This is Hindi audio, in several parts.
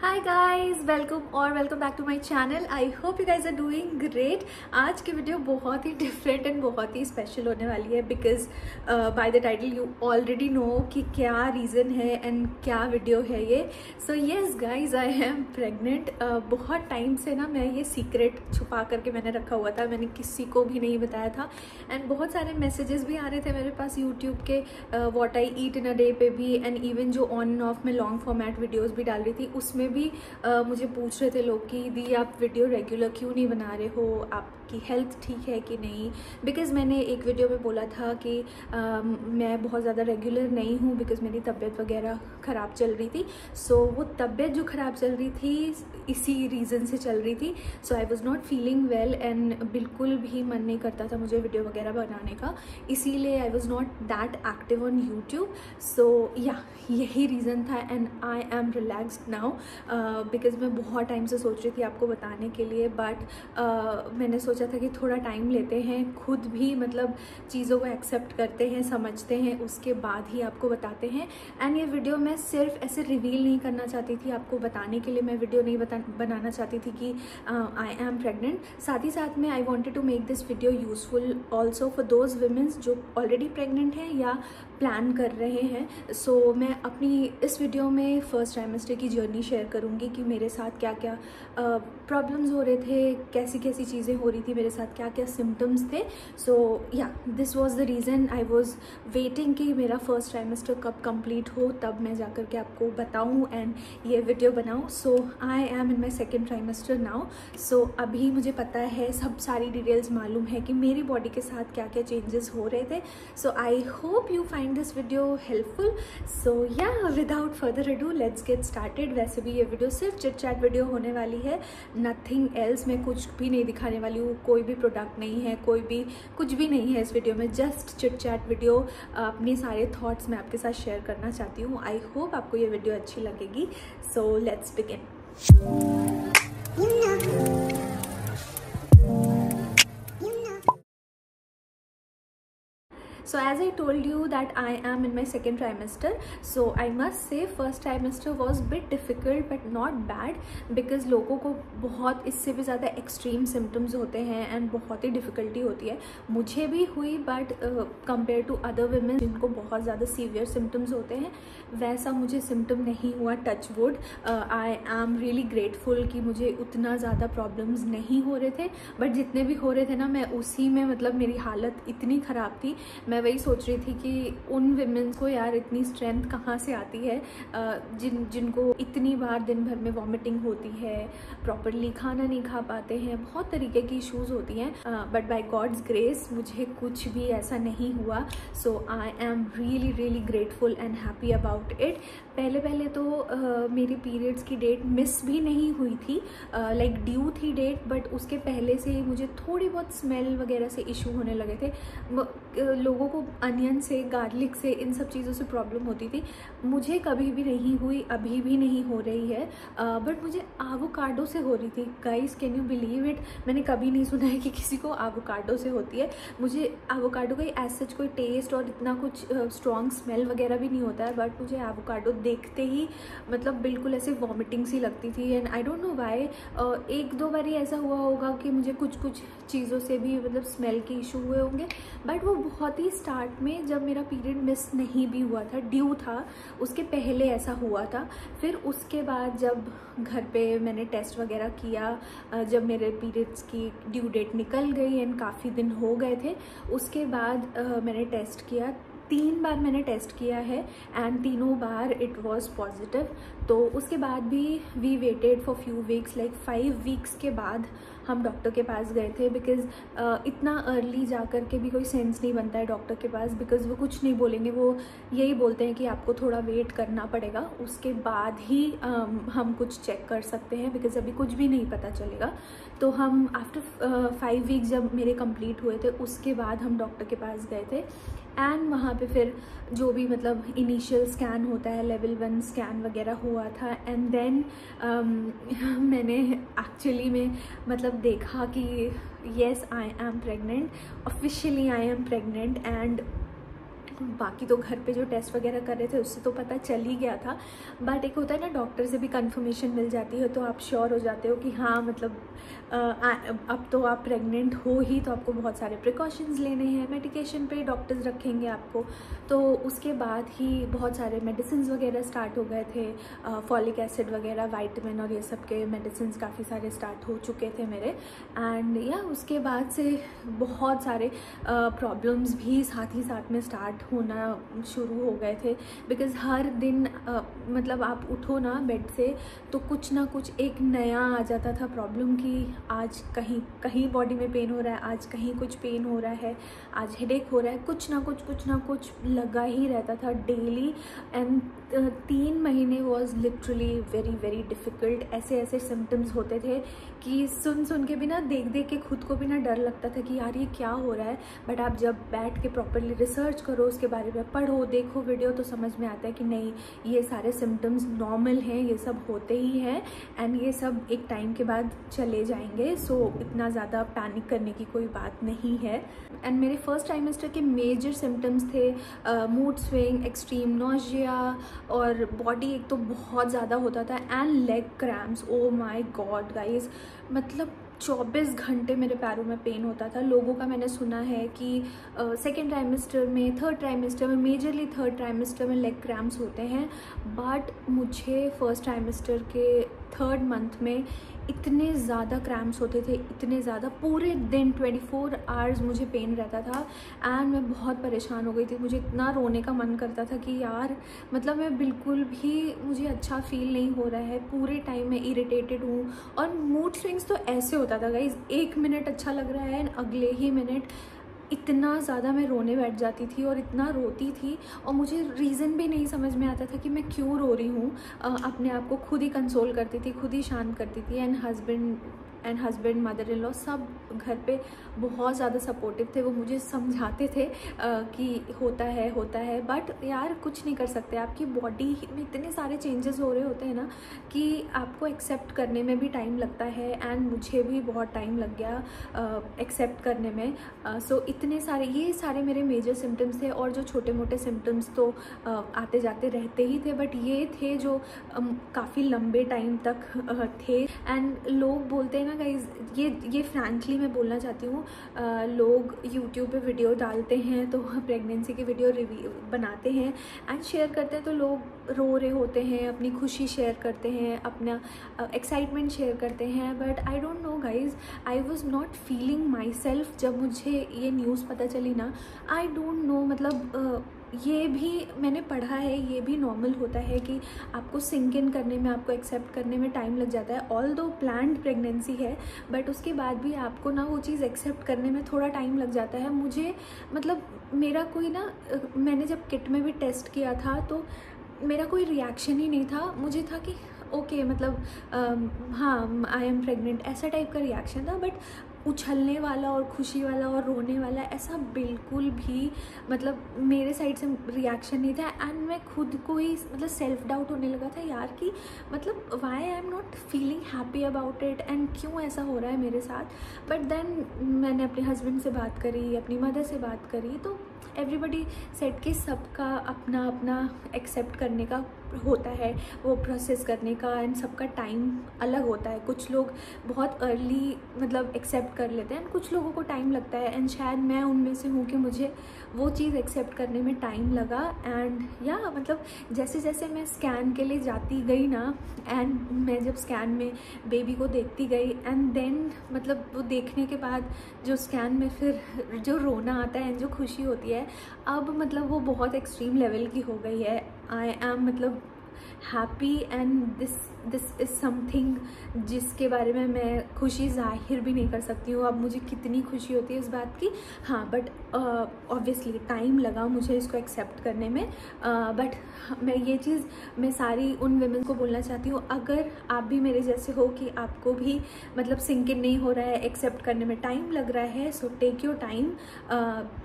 Hi guys, welcome back to my channel. I hope you guys are doing great. आज की वीडियो बहुत ही डिफरेंट एंड बहुत ही स्पेशल होने वाली है because by the title you already know कि क्या रीज़न है एंड क्या वीडियो है ये। So yes guys, I am pregnant. बहुत टाइम से ना मैं ये सीक्रेट छुपा करके मैंने रखा हुआ था, मैंने किसी को भी नहीं बताया था। एंड बहुत सारे मैसेजेस भी आ रहे थे मेरे पास यूट्यूब के what I eat in a day पे भी, एंड इवन जो ऑन एंड ऑफ में लॉन्ग फॉर्मेट वीडियोज़ भी डाल रही थी उसमें भी मुझे पूछ रहे थे लोग कि दी आप वीडियो रेगुलर क्यों नहीं बना रहे हो, आपकी हेल्थ ठीक है कि नहीं। बिकॉज़ मैंने एक वीडियो में बोला था कि मैं बहुत ज़्यादा रेगुलर नहीं हूँ बिकॉज़ मेरी तबीयत वगैरह ख़राब चल रही थी। सो वो तबीयत जो ख़राब चल रही थी इसी रीज़न से चल रही थी। So I was not feeling well and बिल्कुल भी मन नहीं करता था मुझे वीडियो वगैरह बनाने का, इसीलिए I was not that active on YouTube. So yeah यही रीज़न था and I am relaxed now because मैं बहुत टाइम से सोच रही थी आपको बताने के लिए, बट मैंने सोचा था कि थोड़ा टाइम लेते हैं, खुद भी मतलब चीज़ों को एक्सेप्ट करते हैं, समझते हैं, उसके बाद ही आपको बताते हैं। एंड ये वीडियो मैं सिर्फ ऐसे रिवील नहीं करना चाहती थी, आपको बताने के लिए मैं वीडियो नहीं बनाना चाहती थी कि आई एम प्रेग्नेंट। साथ ही साथ में I wanted to make this video useful also for those womens जो ऑलरेडी प्रेग्नेंट हैं या प्लान कर रहे हैं। सो मैं अपनी इस वीडियो में फर्स्ट ट्राइमेस्टर की जर्नी शेयर करूँगी कि मेरे साथ क्या क्या प्रॉब्लम्स हो रहे थे, कैसी कैसी चीज़ें हो रही थी मेरे साथ, क्या क्या सिम्टम्स थे। सो या this was the reason I was waiting कि मेरा फर्स्ट ट्राइमेस्टर कब कंप्लीट हो तब मैं जाकर के आपको बताऊं एंड ये वीडियो बनाऊं। So I am in my second trimester now. So अभी मुझे पता है, सब सारी डिटेल्स मालूम है कि मेरी बॉडी के साथ क्या क्या चेंजेस हो रहे थे। So I hope you find this video helpful. So yeah without further ado let's get started. वैसे भी ये वीडियो सिर्फ चिट चैट वीडियो होने वाली है, नथिंग एल्स। मैं कुछ भी नहीं दिखाने वाली हूँ, कोई भी प्रोडक्ट नहीं है, कुछ भी नहीं है इस वीडियो में, जस्ट चिट चैट वीडियो। अपने सारे थॉट्स मैं आपके साथ शेयर करना चाहती हूँ। आई होप आपको ये वीडियो अच्छी लगेगी। So let's begin. So as I told you that I am in my second trimester, so I must say first trimester was bit difficult but not bad because लोगों को बहुत इससे भी ज़्यादा एक्सट्रीम सिम्टम्स होते हैं एंड बहुत ही डिफ़िकल्टी होती है। मुझे भी हुई but compare to other women जिनको बहुत ज़्यादा सीवियर सिम्टम्स होते हैं वैसा मुझे सिम्टम नहीं हुआ, touch wood. I am really grateful कि मुझे उतना ज़्यादा प्रॉब्लम्स नहीं हो रहे थे, बट जितने भी हो रहे थे ना मैं उसी में मतलब मेरी हालत इतनी ख़राब थी। मैं वही सोच रही थी कि उन विमेंस को यार इतनी स्ट्रेंथ कहाँ से आती है जिनको इतनी बार दिन भर में वॉमिटिंग होती है, प्रॉपरली खाना नहीं खा पाते हैं, बहुत तरीके की इश्यूज होती हैं। बट बाय गॉड्स ग्रेस मुझे कुछ भी ऐसा नहीं हुआ। So I am really really grateful and happy about it. पहले तो मेरी पीरियड्स की डेट मिस भी नहीं हुई थी, लाइक ड्यू थी डेट, बट उसके पहले से ही मुझे थोड़ी बहुत स्मेल वगैरह से इशू होने लगे थे। लोगों को अनियन से, गार्लिक से, इन सब चीज़ों से प्रॉब्लम होती थी, मुझे कभी भी नहीं हुई, अभी भी नहीं हो रही है। बट मुझे एवोकाडो से हो रही थी। Guys can you believe it, मैंने कभी नहीं सुना है कि किसी को एवोकाडो से होती है। मुझे एवोकाडो का एज सच कोई टेस्ट और इतना कुछ स्ट्रॉन्ग स्मेल वगैरह भी नहीं होता है, बट मुझे एवोकाडो देखते ही मतलब बिल्कुल ऐसे वॉमिटिंग सी लगती थी। And I don't know why, एक दो बारी ऐसा हुआ होगा कि मुझे कुछ चीज़ों से भी मतलब स्मेल के इशू हुए होंगे, बट वो बहुत ही स्टार्ट में जब मेरा पीरियड मिस नहीं भी हुआ था, ड्यू था, उसके पहले ऐसा हुआ था। फिर उसके बाद जब घर पे मैंने टेस्ट वगैरह किया, जब मेरे पीरियड्स की ड्यू डेट निकल गई एंड काफ़ी दिन हो गए थे, उसके बाद मैंने टेस्ट किया। 3 बार मैंने टेस्ट किया है एंड तीनों बार इट वाज पॉजिटिव। तो उसके बाद भी we waited for few weeks, like 5 weeks के बाद हम डॉक्टर के पास गए थे बिकॉज़ इतना अर्ली जा कर के भी कोई सेंस नहीं बनता है डॉक्टर के पास, बिकॉज़ वो कुछ नहीं बोलेंगे, वो यही बोलते हैं कि आपको थोड़ा वेट करना पड़ेगा, उसके बाद ही हम कुछ चेक कर सकते हैं बिकॉज़ अभी कुछ भी नहीं पता चलेगा। तो हम आफ्टर 5 वीक्स जब मेरे कंप्लीट हुए थे उसके बाद हम डॉक्टर के पास गए थे एंड वहाँ पे फिर जो भी मतलब इनिशियल स्कैन होता है, लेवल 1 स्कैन वगैरह हुआ था एंड देन मैंने एक्चुअली में मतलब देखा कि yes I am pregnant, officially I am pregnant. And बाकी तो घर पे जो टेस्ट वगैरह कर रहे थे उससे तो पता चल ही गया था, बट एक होता है ना डॉक्टर से भी कंफर्मेशन मिल जाती है तो आप श्योर हो जाते हो कि हाँ मतलब अब तो आप प्रेग्नेंट हो ही, तो आपको बहुत सारे प्रिकॉशंस लेने हैं, मेडिकेशन पे डॉक्टर्स रखेंगे आपको। तो उसके बाद ही बहुत सारे मेडिसिन वगैरह स्टार्ट हो गए थे, फॉलिक एसिड वगैरह, वाइटामिन और ये सब के मेडिसिन काफ़ी सारे स्टार्ट हो चुके थे मेरे। एंड या उसके बाद से बहुत सारे प्रॉब्लम्स भी साथ ही साथ में स्टार्ट होना शुरू हो गए थे, बिकॉज़ हर दिन मतलब आप उठो ना बेड से तो कुछ ना कुछ एक नया आ जाता था प्रॉब्लम, कि आज कहीं बॉडी में पेन हो रहा है, आज कहीं कुछ पेन हो रहा है, आज हेडेक हो रहा है, कुछ ना कुछ लगा ही रहता था डेली। एंड 3 महीने was literally very very difficult. ऐसे सिम्टम्स होते थे कि सुन के भी ना, देख के खुद को भी ना डर लगता था कि यार ये क्या हो रहा है। बट आप जब बैठ के प्रॉपरली रिसर्च करो, उसके बारे में पढ़ो, देखो वीडियो, तो समझ में आता है कि नहीं, ये सारे सिम्टम्स नॉर्मल हैं, ये सब होते ही हैं एंड ये सब एक टाइम के बाद चले जाएंगे। सो इतना ज़्यादा पैनिक करने की कोई बात नहीं है। एंड मेरे फर्स्ट ट्राइमेस्टर के मेजर सिम्टम्स थे मूड स्विंग, एक्सट्रीम नोजिया, और बॉडी एक तो बहुत ज़्यादा होता था, and leg cramps. Oh my God guys, मतलब 24 घंटे मेरे पैरों में पेन होता था। लोगों का मैंने सुना है कि सेकेंड ट्राइमेस्टर में, थर्ड ट्राइमेस्टर में, मेजरली थर्ड ट्राइमेस्टर में लेग क्रैम्प्स होते हैं, बट मुझे फर्स्ट ट्राइमेस्टर के थर्ड मंथ में इतने ज़्यादा क्रैम्प्स होते थे, इतने ज़्यादा, पूरे दिन 24 आवर्स मुझे पेन रहता था। एंड मैं बहुत परेशान हो गई थी, मुझे इतना रोने का मन करता था कि यार मतलब मैं बिल्कुल भी, मुझे अच्छा फील नहीं हो रहा है, पूरे टाइम मैं इरिटेटेड हूँ। और मूड स्विंग्स तो ऐसे होता था गाइज, 1 मिनट अच्छा लग रहा है, अगले ही मिनट इतना ज़्यादा मैं रोने बैठ जाती थी और इतना रोती थी, और मुझे रीज़न भी नहीं समझ में आता था कि मैं क्यों रो रही हूँ। अपने आप को खुद ही कंसोल करती थी, खुद ही शांत करती थी। And husband mother in law सब घर पे बहुत ज़्यादा सपोर्टिव थे, वो मुझे समझाते थे कि होता है, बट यार कुछ नहीं कर सकते, आपकी बॉडी में इतने सारे चेंजेस हो रहे होते हैं ना कि आपको एक्सेप्ट करने में भी टाइम लगता है। एंड मुझे भी बहुत टाइम लग गया एक्सेप्ट करने में। सो इतने सारे, ये सारे मेरे मेजर सिम्टम्स थे, और जो छोटे मोटे सिम्टम्स तो आते जाते रहते ही थे, बट ये थे जो काफ़ी लंबे टाइम तक थे। एंड लोग बोलते हैं ना गाइज, ये फ्रैंकली मैं बोलना चाहती हूँ, लोग यूट्यूब पे वीडियो डालते हैं तो प्रेगनेंसी की वीडियो रिव्यू बनाते हैं एंड शेयर करते हैं, तो लोग रो रहे होते हैं, अपनी खुशी शेयर करते हैं, अपना एक्साइटमेंट शेयर करते हैं। But I don't know guys, I was not feeling my self. जब मुझे ये न्यूज़ पता चली ना, आई डोंट नो, मतलब ये भी मैंने पढ़ा है, ये भी नॉर्मल होता है कि आपको सिंक इन करने में, आपको एक्सेप्ट करने में टाइम लग जाता है। ऑल दो प्लान्ड प्रेगनेंसी है, बट उसके बाद भी आपको ना वो चीज़ एक्सेप्ट करने में थोड़ा टाइम लग जाता है। मुझे मतलब मेरा कोई ना, मैंने जब किट में भी टेस्ट किया था तो मेरा कोई रिएक्शन ही नहीं था। मुझे था कि ओके, मतलब हाँ आई एम प्रेग्नेंट, ऐसा टाइप का रिएक्शन था। बट उछलने वाला और खुशी वाला और रोने वाला ऐसा बिल्कुल भी मतलब मेरे साइड से रिएक्शन नहीं था। एंड मैं खुद को ही मतलब सेल्फ डाउट होने लगा था यार कि मतलब why I am not feeling happy about it, and क्यों ऐसा हो रहा है मेरे साथ। बट देन मैंने अपने हस्बैंड से बात करी, अपनी मदर से बात करी, तो एवरीबडी सेट कि सबका अपना अपना एक्सेप्ट करने का होता है, वो प्रोसेस करने का, एंड सबका टाइम अलग होता है। कुछ लोग बहुत अर्ली मतलब एक्सेप्ट कर लेते हैं, एंड कुछ लोगों को टाइम लगता है। एंड शायद मैं उनमें से हूँ कि मुझे वो चीज़ एक्सेप्ट करने में टाइम लगा। एंड या मतलब जैसे जैसे मैं स्कैन के लिए जाती गई ना, एंड मैं जब स्कैन में बेबी को देखती गई, एंड देन मतलब वो देखने के बाद जो स्कैन में फिर जो रोना आता है, जो खुशी होती है, अब मतलब वो बहुत एक्सट्रीम लेवल की हो गई है। आई एम मतलब happy, and this is something जिसके बारे में मैं खुशी जाहिर भी नहीं कर सकती हूँ। अब मुझे कितनी खुशी होती है इस बात की, हाँ, बट ऑब्वियसली टाइम लगा मुझे इसको एक्सेप्ट करने में। बट मैं ये चीज़ मैं सारी उन वुमेन को बोलना चाहती हूँ, अगर आप भी मेरे जैसे हो कि आपको भी मतलब सिंक इन नहीं हो रहा है, एक्सेप्ट करने में टाइम लग रहा है, सो टेक योर टाइम।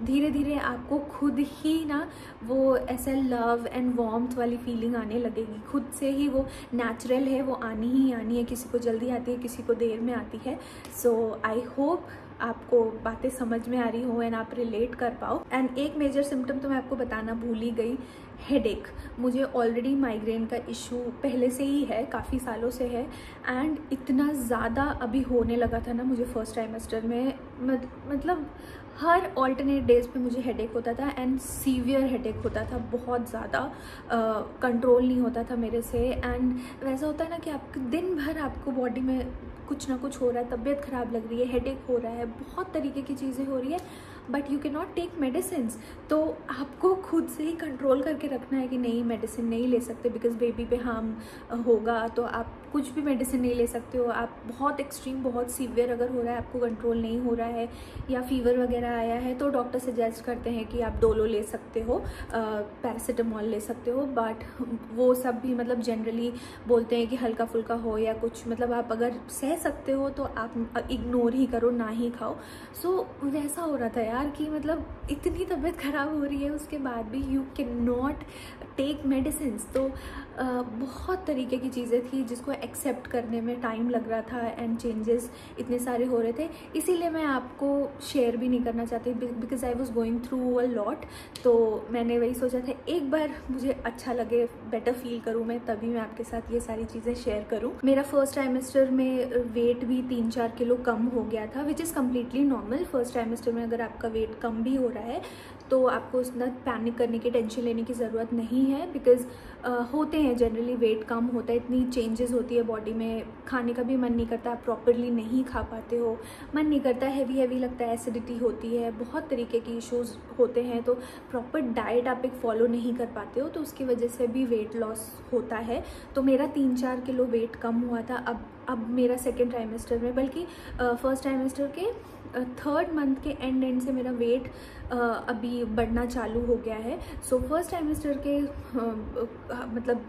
धीरे धीरे आपको खुद ही ना वो ऐसा लव एंड वार्मथ वाली फीलिंग आने लगेगी, खुद से ही वो नेचुरल है, वो आनी ही आनी है। किसी को जल्दी आती है, किसी को देर में आती है। सो आई होप आपको बातें समझ में आ रही हो एंड आप रिलेट कर पाओ। एंड एक मेजर सिम्टम तो मैं आपको बताना भूल ही गई, हेडेक। मुझे ऑलरेडी माइग्रेन का इशू पहले से ही है, काफ़ी सालों से है, एंड इतना ज़्यादा अभी होने लगा था ना मुझे फर्स्ट ट्राइमेस्टर में, मतलब हर ऑल्टरनेट डेज पे मुझे हेडेक होता था एंड सीवियर हेडेक होता था, बहुत ज़्यादा कंट्रोल नहीं होता था मेरे से। एंड वैसा होता है ना कि आप दिन भर आपको बॉडी में कुछ ना कुछ हो रहा है, तबीयत ख़राब लग रही है, हेडेक हो रहा है, बहुत तरीके की चीज़ें हो रही है, but you can not take medicine. तो आपको खुद से ही कंट्रोल करके रखना है कि नहीं, मेडिसिन नहीं ले सकते बिकॉज बेबी पे हार्म होगा, तो आप कुछ भी मेडिसिन नहीं ले सकते हो। आप बहुत एक्सट्रीम, बहुत सीवियर अगर हो रहा है, आपको कंट्रोल नहीं हो रहा है या फीवर वगैरह आया है, तो डॉक्टर सजेस्ट करते हैं कि आप डोलो ले सकते हो, पैरासीटामोल ले सकते हो, बट वो सब भी मतलब जनरली बोलते हैं कि हल्का फुल्का हो या कुछ, मतलब आप अगर सह सकते हो तो आप इग्नोर ही करो, ना ही खाओ। सो वैसा हो रहा था यार कि मतलब इतनी तबीयत ख़राब हो रही है, उसके बाद भी you can not take medicine. तो बहुत तरीके की चीज़ें थी जिसको एक्सेप्ट करने में टाइम लग रहा था एंड चेंजेस इतने सारे हो रहे थे, इसीलिए मैं आपको शेयर भी नहीं करना चाहती because I was going through a lot. तो मैंने वही सोचा था एक बार मुझे अच्छा लगे, बेटर फील करूँ मैं, तभी मैं आपके साथ ये सारी चीज़ें शेयर करूँ। मेरा फर्स्ट ट्राइमेस्टर में वेट भी 3-4 किलो कम हो गया था, which is completely normal. First trimester में अगर आपका वेट कम भी हो रहा है तो आपको उतना पैनिक करने की, टेंशन लेने की ज़रूरत नहीं है, बिकॉज होते हैं जनरली, वेट कम होता है, इतनी चेंजेस होती है बॉडी में, खाने का भी मन नहीं करता, आप प्रॉपरली नहीं खा पाते हो, मन नहीं करता, हैवी लगता है, एसिडिटी होती है, बहुत तरीके के इश्यूज होते हैं, तो प्रॉपर डाइट आप एक फॉलो नहीं कर पाते हो, तो उसकी वजह से भी वेट लॉस होता है। तो मेरा 3-4 किलो वेट कम हुआ था अब मेरा सेकेंड ट्राइमेस्टर में, बल्कि फर्स्ट ट्राइमेस्टर के 3rd मंथ के एंड से मेरा वेट अभी बढ़ना चालू हो गया है। सो फर्स्ट ट्राइमेस्टर के मतलब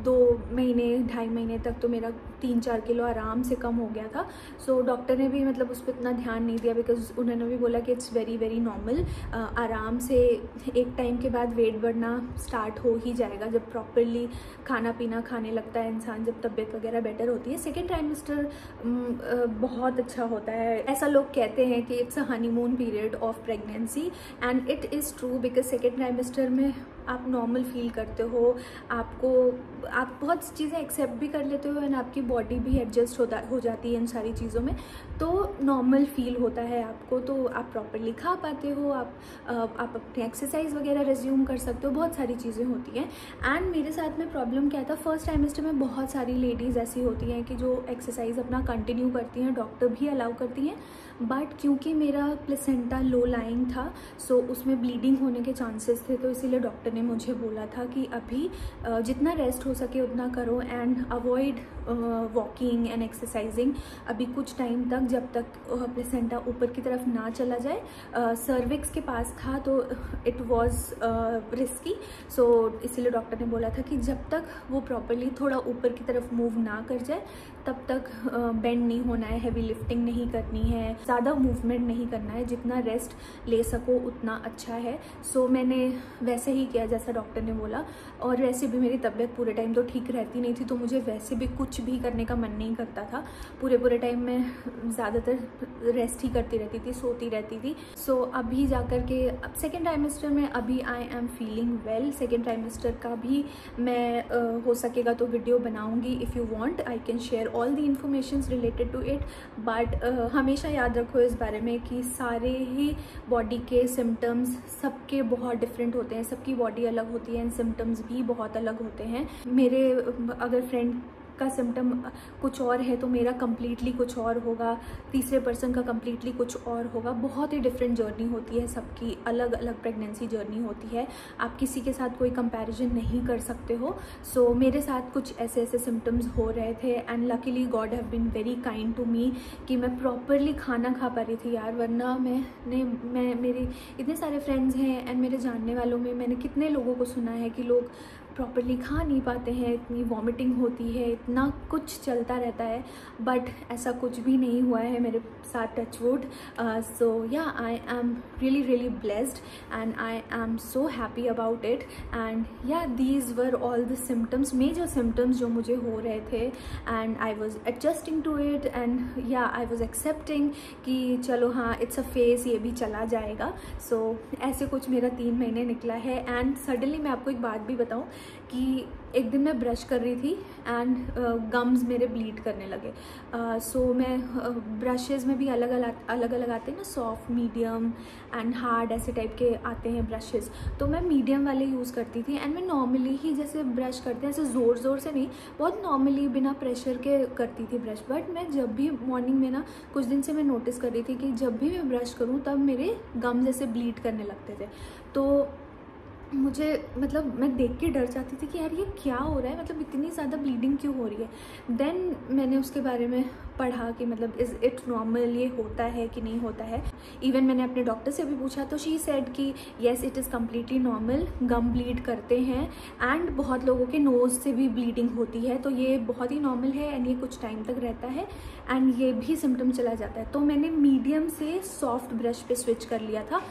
2 महीने 2.5 महीने तक तो मेरा 3-4 किलो आराम से कम हो गया था। सो डॉक्टर ने भी मतलब उस पर इतना ध्यान नहीं दिया, बिकॉज उन्होंने भी बोला कि इट्स वेरी नॉर्मल, आराम से एक टाइम के बाद वेट बढ़ना स्टार्ट हो ही जाएगा जब प्रॉपरली खाना पीना खाने लगता है इंसान, जब तबीयत वगैरह बेटर होती है। सेकेंड ट्राइमेस्टर बहुत अच्छा होता है, ऐसा लोग कहते हैं कि it's a honeymoon period of pregnancy, and it is true, because second trimester में आप नॉर्मल फील करते हो, आप बहुत चीज़ें एक्सेप्ट भी कर लेते हो एंड आपकी बॉडी भी एडजस्ट हो जाती है इन सारी चीज़ों में, तो नॉर्मल फील होता है आपको, तो आप प्रॉपरली खा पाते हो, आप अपनी एक्सरसाइज वगैरह रिज्यूम कर सकते हो, बहुत सारी चीज़ें होती हैं। एंड मेरे साथ में प्रॉब्लम क्या था, फर्स्ट ट्राइमेस्टर में बहुत सारी लेडीज़ ऐसी होती हैं कि जो एक्सरसाइज अपना कंटिन्यू करती हैं, डॉक्टर भी अलाउ करती हैं, बट क्योंकि मेरा प्लेसेंटा लो लाइंग था, सो उसमें ब्लीडिंग होने के चांसेस थे, तो इसीलिए डॉक्टर ने मुझे बोला था कि अभी जितना रेस्ट हो सके उतना करो and avoid walking and exercising अभी कुछ टाइम तक, जब तक प्लेसेंटा ऊपर की तरफ ना चला जाए। सर्विक्स के पास था तो इट वाज रिस्की, सो इसीलिए डॉक्टर ने बोला था कि जब तक वो प्रॉपरली थोड़ा ऊपर की तरफ मूव ना कर जाए तब तक बेंड नहीं होना है, हैवी लिफ्टिंग नहीं करनी है, ज़्यादा मूवमेंट नहीं करना है, जितना रेस्ट ले सको उतना अच्छा है। सो मैंने वैसे ही किया जैसा डॉक्टर ने बोला, और वैसे भी मेरी तबीयत पूरे टाइम तो ठीक रहती नहीं थी, तो मुझे वैसे भी कुछ भी करने का मन नहीं करता था, पूरे टाइम मैं ज़्यादातर रेस्ट ही करती रहती थी, सोती रहती थी। सो अभी जाकर के अब सेकेंड ट्राइमेस्टर में अभी I am feeling well. Second trimester का भी मैं हो सकेगा तो वीडियो बनाऊंगी, if you want I can share all the information related to it, but हमेशा याद रखो इस बारे में कि सारे ही बॉडी के सिम्टम्स सबके बहुत डिफरेंट होते हैं, सबकी बॉडी अलग होती है एंड सिम्टम्स भी बहुत अलग होते हैं। मेरे अगर फ्रेंड का सिम्टम कुछ और है तो मेरा कम्प्लीटली कुछ और होगा, तीसरे पर्सन का कम्प्लीटली कुछ और होगा, बहुत ही डिफरेंट जर्नी होती है, सबकी अलग अलग प्रेगनेंसी जर्नी होती है, आप किसी के साथ कोई कंपैरिजन नहीं कर सकते हो। सो मेरे साथ कुछ ऐसे सिम्टम्स हो रहे थे and luckily God have been very kind to me कि मैं प्रॉपरली खाना खा पा रही थी यार, वरना मेरे इतने सारे फ्रेंड्स हैं एंड मेरे जानने वालों में मैंने कितने लोगों को सुना है कि लोग प्रॉपरली खा नहीं पाते हैं, इतनी वॉमिटिंग होती है, इतना कुछ चलता रहता है, बट ऐसा कुछ भी नहीं हुआ है मेरे साथ, touch wood. So yeah I am really blessed and I am so happy about it. And yeah these were all the symptoms, major symptoms जो मुझे हो रहे थे, and I was adjusting to it and yeah I was accepting कि चलो हाँ इट्स अ फेस, ये भी चला जाएगा। सो ऐसे कुछ मेरा 3 महीने निकला है। एंड सडनली मैं आपको एक बात भी बताऊं कि एक दिन मैं ब्रश कर रही थी एंड गम्स मेरे ब्लीड करने लगे। सो मैं ब्रशेज़ में भी अलग अलग आते हैं ना, सॉफ्ट, मीडियम एंड हार्ड, ऐसे टाइप के आते हैं ब्रशेज़। तो मैं मीडियम वाले यूज़ करती थी एंड मैं नॉर्मली ही जैसे ब्रश करते हैं, ऐसे ज़ोर से नहीं, बहुत नॉर्मली बिना प्रेशर के करती थी ब्रश। बट मैं जब भी मॉर्निंग में ना, कुछ दिन से मैं नोटिस कर रही थी कि जब भी मैं ब्रश करूँ तब मेरे गम्स ऐसे ब्लीड करने लगते थे। तो मुझे मतलब मैं देख के डर जाती थी कि यार ये क्या हो रहा है, मतलब इतनी ज़्यादा ब्लीडिंग क्यों हो रही है। देन मैंने उसके बारे में पढ़ा कि मतलब इज़ इट नॉर्मल, ये होता है कि नहीं होता है। इवन मैंने अपने डॉक्टर से भी पूछा तो शी सेड कि yes it is completely normal, gum bleed करते हैं एंड बहुत लोगों के नोज़ से भी ब्लीडिंग होती है, तो ये बहुत ही नॉर्मल है एंड ये कुछ टाइम तक रहता है एंड ये भी सिम्टम चला जाता है। तो मैंने मीडियम से सॉफ्ट ब्रश पे स्विच कर लिया था।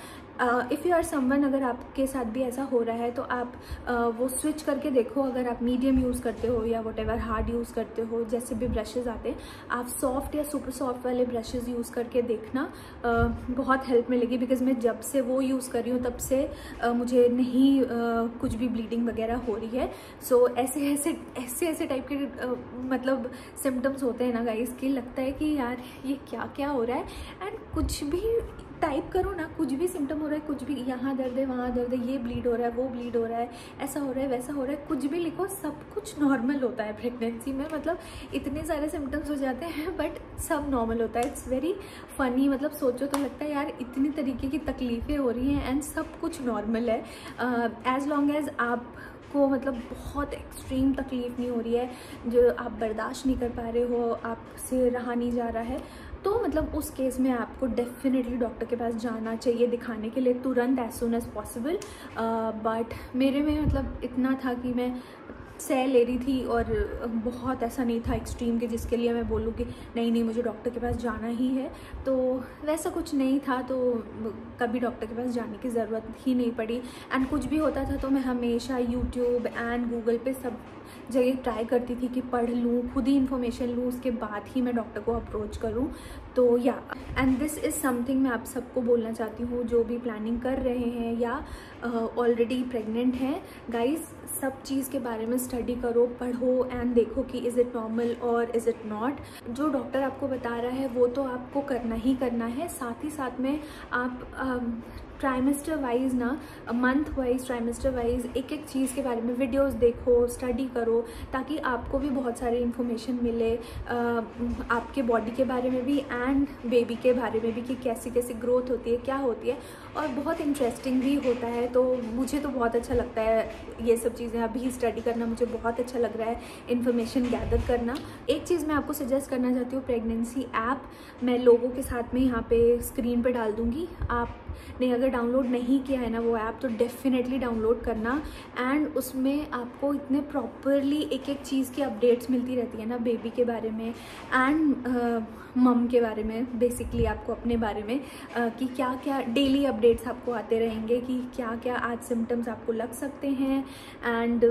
इफ़ यू आर समवन, अगर आपके साथ भी ऐसा हो रहा है तो आप वो स्विच करके देखो। अगर आप मीडियम यूज़ करते हो या वट एवर हार्ड यूज़ करते हो, जैसे भी ब्रशेज़ आते हैं, आप सॉफ्ट या सुपर सॉफ्ट वाले ब्रशेज़ यूज़ करके देखना, बहुत हेल्प मिलेगी। बिकॉज मैं जब से वो यूज़ कर रही हूँ तब से मुझे नहीं कुछ भी ब्लीडिंग वगैरह हो रही है। सो ऐसे टाइप के मतलब सिम्टम्स होते हैं ना गाइस, कि लगता है कि यार ये क्या क्या हो रहा है। एंड कुछ भी टाइप करो ना, कुछ भी सिम्टम हो रहा है, कुछ भी, यहाँ दर्द है, वहाँ दर्द है, ये ब्लीड हो रहा है, वो ब्लीड हो रहा है, ऐसा हो रहा है, वैसा हो रहा है, कुछ भी लिखो, सब कुछ नॉर्मल होता है प्रेगनेंसी में। मतलब इतने सारे सिम्टम्स हो जाते हैं बट सब नॉर्मल होता है। इट्स वेरी फनी, मतलब सोचो तो लगता है यार इतनी तरीके की तकलीफ़ें हो रही हैं एंड सब कुछ नॉर्मल है। एज लॉन्ग एज आप को मतलब बहुत एक्सट्रीम तकलीफ़ नहीं हो रही है, जो आप बर्दाश्त नहीं कर पा रहे हो, आपसे रहा नहीं जा रहा है, तो मतलब उस केस में आपको डेफिनेटली डॉक्टर के पास जाना चाहिए दिखाने के लिए तुरंत, as soon as possible. But मेरे में मतलब इतना था कि मैं सह ले रही थी और बहुत ऐसा नहीं था एक्सट्रीम के जिसके लिए मैं बोलूँ कि नहीं मुझे डॉक्टर के पास जाना ही है। तो वैसा कुछ नहीं था, तो कभी डॉक्टर के पास जाने की ज़रूरत ही नहीं पड़ी। एंड कुछ भी होता था तो मैं हमेशा यूट्यूब एंड गूगल पे सब जगह ट्राई करती थी कि पढ़ लूँ, खुद ही इन्फॉर्मेशन लूँ, उसके बाद ही मैं डॉक्टर को अप्रोच करूँ। तो या एंड दिस इज़ समथिंग मैं आप सबको बोलना चाहती हूँ जो भी प्लानिंग कर रहे हैं या ऑलरेडी प्रेग्नेंट हैं। गाइस, सब चीज़ के बारे में स्टडी करो, पढ़ो एंड देखो कि इज़ इट नॉर्मल और इज़ इट नॉट। जो डॉक्टर आपको बता रहा है वो तो आपको करना ही करना है, साथ ही साथ में आप ट्राइमेस्टर वाइज ना, मंथ वाइज, ट्राइमेस्टर वाइज एक एक चीज़ के बारे में वीडियोस देखो, स्टडी करो, ताकि आपको भी बहुत सारी इन्फॉर्मेशन मिले आपके बॉडी के बारे में भी एंड बेबी के बारे में भी, कि कैसी कैसी ग्रोथ होती है, क्या होती है, और बहुत इंटरेस्टिंग भी होता है। तो मुझे तो बहुत अच्छा लगता है ये सब चीज़ें अभी स्टडी करना, मुझे बहुत अच्छा लग रहा है इन्फॉर्मेशन गैदर करना। एक चीज़ मैं आपको सजेस्ट करना चाहती हूँ, प्रेगनेंसी ऐप मैं लोगों के साथ में यहाँ पे स्क्रीन पे डाल दूँगी। आपने अगर डाउनलोड नहीं किया है ना वो ऐप, तो डेफिनेटली डाउनलोड करना। एंड उसमें आपको इतने प्रॉपरली एक एक चीज़ की अपडेट्स मिलती रहती है ना, बेबी के बारे में एंड मम के बारे में, बेसिकली आपको अपने बारे में कि क्या क्या डेली अपडेट्स आपको आते रहेंगे, कि क्या क्या आज सिम्टम्स आपको लग सकते हैं एंड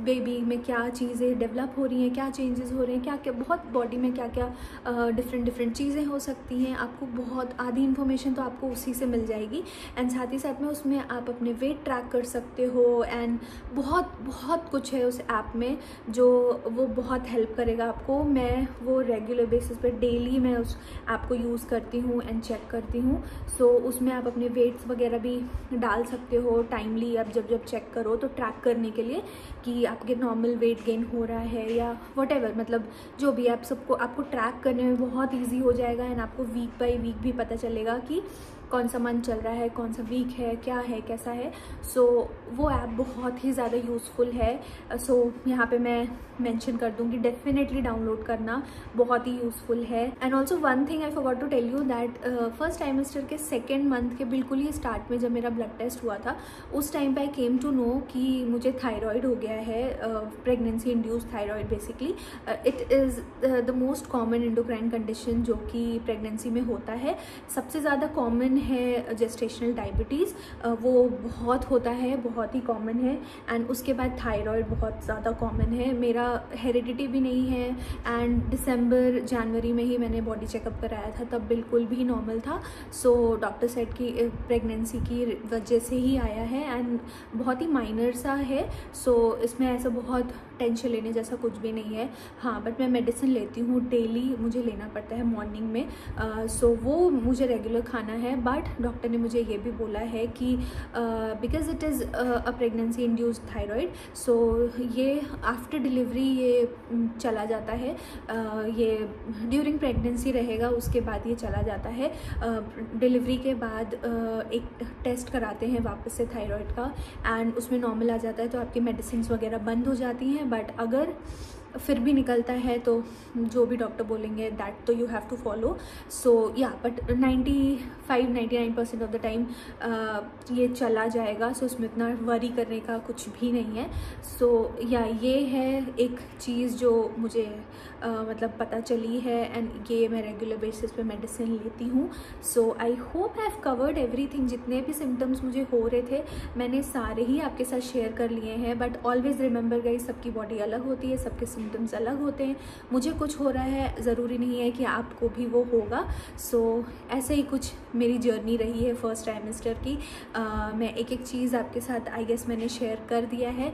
बेबी में क्या चीज़ें डेवलप हो रही हैं, क्या चेंजेस हो रहे हैं, क्या क्या बहुत बॉडी में क्या क्या डिफरेंट चीज़ें हो सकती हैं। आपको बहुत आधी इन्फॉर्मेशन तो आपको उसी से मिल जाएगी। एंड साथ ही साथ में उसमें आप अपने वेट ट्रैक कर सकते हो एंड बहुत कुछ है उस ऐप में जो वो बहुत हेल्प करेगा आपको। मैं वो रेगुलर बेसिस पर डेली मैं उस ऐप को यूज़ करती हूँ एंड चेक करती हूँ। सो उसमें आप अपने वेट्स वगैरह भी डाल सकते हो टाइमली, आप जब चेक करो तो ट्रैक करने के लिए कि आपके नॉर्मल वेट गेन हो रहा है या व्हाटएवर, मतलब जो भी आप सबको आपको ट्रैक करने में बहुत ईजी हो जाएगा एंड आपको वीक बाय वीक भी पता चलेगा कि कौन सा मंथ चल रहा है, कौन सा वीक है, क्या है, कैसा है। सो वो ऐप बहुत ही ज़्यादा यूज़फुल है। सो यहाँ पे मैं मेंशन कर दूँगी, डेफिनेटली डाउनलोड करना, बहुत ही यूज़फुल है। And also one thing I forgot to tell you that first trimester के सेकेंड मंथ के बिल्कुल ही स्टार्ट में जब मेरा ब्लड टेस्ट हुआ था, उस टाइम पे आई केम टू नो कि मुझे थायराइड हो गया है, pregnancy induced thyroid basically. It is the most common endocrine condition जो कि प्रेगनेंसी में होता है। सबसे ज़्यादा कॉमन है जेस्टेशनल डायबिटीज़, वो बहुत होता है, बहुत ही कॉमन है। एंड उसके बाद थायराइड बहुत ज़्यादा कॉमन है। मेरा हेरिडिटी भी नहीं है एंड दिसंबर जनवरी में ही मैंने बॉडी चेकअप कराया था, तब बिल्कुल भी नॉर्मल था। सो डॉक्टर सेड कि प्रेगनेंसी की वजह से ही आया है एंड बहुत ही माइनर सा है। सो इसमें ऐसा बहुत टेंशन लेने जैसा कुछ भी नहीं है। हाँ, बट मैं मेडिसिन लेती हूँ, डेली मुझे लेना पड़ता है मॉर्निंग में। सो वो मुझे रेगुलर खाना है। बट डॉक्टर ने मुझे ये भी बोला है कि because it is a pregnancy induced thyroid, so ये आफ्टर डिलीवरी ये चला जाता है, ये ड्यूरिंग प्रेगनेंसी रहेगा, उसके बाद ये चला जाता है। डिलीवरी के बाद एक टेस्ट कराते हैं वापस से थायराइड का एंड उसमें नॉर्मल आ जाता है, तो आपकी मेडिसिन वगैरह बंद हो जाती हैं। बट अगर फिर भी निकलता है तो जो भी डॉक्टर बोलेंगे दैट तो यू हैव टू फॉलो। सो या बट 95-99% ऑफ द टाइम ये चला जाएगा। सो इसमें इतना वरी करने का कुछ भी नहीं है। सो या ये है एक चीज़ जो मुझे मतलब पता चली है एंड ये मैं रेगुलर बेसिस पे मेडिसिन लेती हूँ। So I hope I have covered everything. जितने भी सिम्टम्स मुझे हो रहे थे मैंने सारे ही आपके साथ शेयर कर लिए हैं। बट ऑलवेज रिमेंबर गाइस, सबकी बॉडी अलग होती है, सबके सिम्टम्स अलग होते हैं। मुझे कुछ हो रहा है, ज़रूरी नहीं है कि आपको भी वो होगा। सो ऐसे ही कुछ मेरी जर्नी रही है फर्स्ट ट्राइमेस्टर की। मैं एक एक चीज़ आपके साथ आई गेस मैंने शेयर कर दिया है।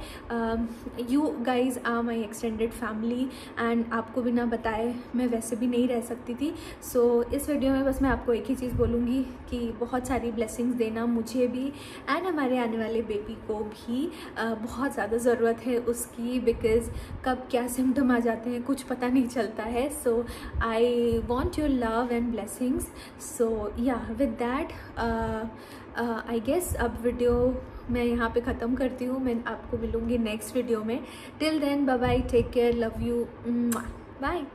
You guys are my extended family and आपको बिना बताए मैं वैसे भी नहीं रह सकती थी। सो इस वीडियो में बस मैं आपको एक ही चीज़ बोलूँगी कि बहुत सारी ब्लेसिंग्स देना मुझे भी एंड हमारे आने वाले बेबी को भी। बहुत ज़्यादा ज़रूरत है उसकी, बिकॉज़ कब क्या सिम्टम आ जाते हैं कुछ पता नहीं चलता है। So I want your love and blessings. So yeah with that I guess अब वीडियो मैं यहाँ पे ख़त्म करती हूँ। मैं आपको मिलूँगी नेक्स्ट वीडियो में। Till then bye bye, take care, love you, bye.